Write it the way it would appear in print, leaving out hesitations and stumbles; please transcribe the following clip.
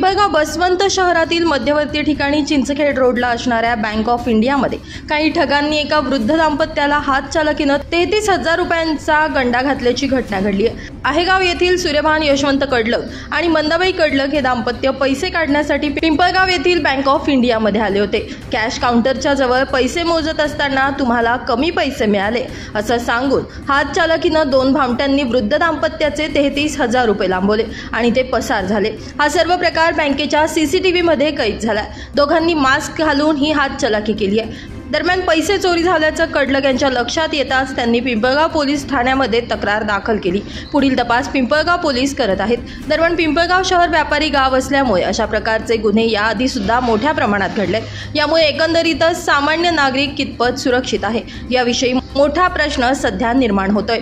पिंपळगाव बसवंत शहरातील मध्यवर्ती ठिकाणी चिंचखेड रोडला असणाऱ्या बँक ऑफ इंडियामध्ये काही ठगांनी एका वृद्ध दाम्पत्याला हातचालकीनं 33,000 रुपयांचा गंडा घातल्याची घटना घडली आहे। आहेगाव येथील सूर्यभान यशवंत कडलक आणि मंदाबाई कडलक हे दाम्पत्य पैसे काढण्यासाठी पिंपळगाव येथील बँक ऑफ इंडियामध्ये आले होते। कॅश काउंटरच्या जवळ पैसे मोजत असताना तुम्हाला कमी पैसे मिळाले असं सांगून हातचालकीनं दोन भामट्यांनी वृद्ध दाम्पत्याचे 33,000 रुपये लांबवले आणि ते पसार झाले। हा सर्व प्रकार बँकेच्या सीसीटीव्ही मध्ये कैद झाला। दोघांनी मास्क घालून ही हातचलाकी केली आहे। दरम्यान पैसे चोरी झाल्याचं कडलक यांच्या लक्षात येताच त्यांनी पिंपळगाव पोलीस ठाण्यामध्ये तक्रार दाखल केली। पुढील तपास पिंपळगाव पोलीस करत आहेत। दरम्यान पिंपळगाव शहर व्यापारी गाव असल्यामुळे अशा प्रकारचे गुन्हे याआधी सुद्धा मोठ्या प्रमाणात घडले। यामुळे एकंदरीतच सामान्य नागरिक कितपत सुरक्षित आहे याविषयी मोठा प्रश्न सध्या निर्माण होतोय।